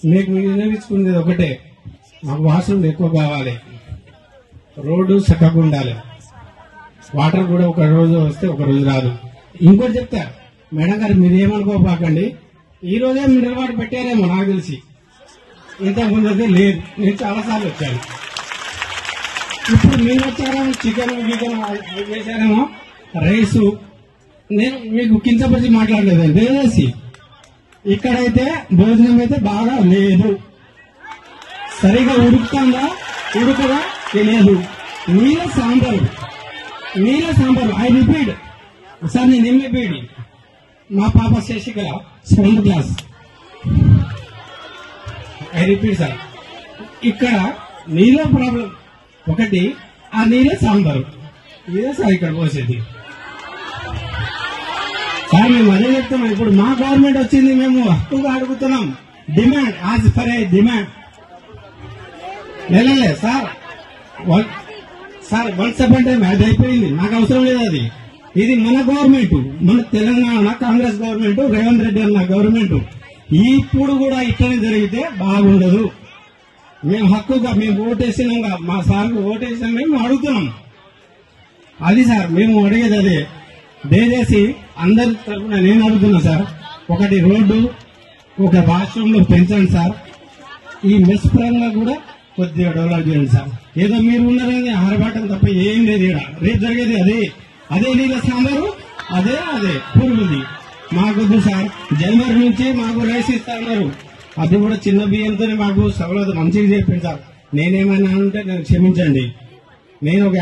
మీకు వినియోగించుకునేది ఒకటే, మాకు వాష్రూమ్ ఎక్కువ కావాలి, రోడ్డు చక్కగా ఉండాలి, వాటర్ కూడా ఒక రోజు వస్తే ఒక రోజు రాదు. ఇంకోటి చెప్తా మేడం గారు, మీరు ఏమనుకోపాకండి, ఈ రోజే మినరల్ వాటర్ పెట్టారేమో నాకు తెలిసి, ఇంతకుముందు అయితే లేదు. నేను చాలాసార్లు వచ్చాను. ఇప్పుడు మీరు వచ్చారేమో చికెన్ గికెన్ చేశారేమో, రైసు. నేను మీకు కించపరిచి మాట్లాడలేదు దయచేసి. ఇక్కడైతే భోజనం అయితే బాగా లేదు, సరిగా ఉడుకుతుందా ఉడకదా తెలియదు. నీళ్ళ సాంబారు ఐ రిపీట్ సార్, నేను ఎంఏపీడి, మా పాప Sasikala 7th class. I repeat sir, ఇక్కడ నీళ్ళ ప్రాబ్లం ఒకటి, ఆ నీళ్ళ సాంబారు ఇదే సార్ ఇక్కడ పోసేది. సార్ మేము అదే చెప్తున్నాం, ఇప్పుడు మా గవర్నమెంట్ వచ్చింది, మేము హక్కుగా అడుగుతున్నాం. Demand as for a demand. లేదు sir, sir once upon time అది అయిపోయింది, నాకు అవసరం లేదు అది. ఇది మన గవర్నమెంట్, మన తెలంగాణ కాంగ్రెస్ గవర్నమెంట్, రేవంత్ రెడ్డి అన్న గవర్నమెంట్. ఇప్పుడు కూడా ఇట్లనే జరిగితే బాగుండదు. మేము హక్కుగా మేము ఓటేసినాక, మా సార్కు ఓటేసినా మేము అడుగుతున్నాం. అది సార్ మేము అడిగేది అదే. దయచేసి అందరి తరఫున నేను అడుగుతున్నా సార్, ఒకటి రోడ్డు, ఒక వాష్రూమ్ లో పెంచండి సార్. ఈ మెస్ పరంగా కూడా కొద్దిగా డెవలప్ చేయండి సార్. ఏదో మీరు ఉన్నారని ఆరబాటం తప్ప ఏం లేదు. ఇక్కడ రేపు జరిగేది అదే నీళ్ళ సాంబారు, అదే పురుగుది. మాకొద్దు సార్. జనవరి నుంచి మాకు రైస్ ఇస్తా ఉన్నారు, అది కూడా చిన్న బియ్యంతోనే మాకు సవలత మంచిగా చెప్పింది సార్. నేనేమైనా అంటే క్షమించండి. నేను ఒక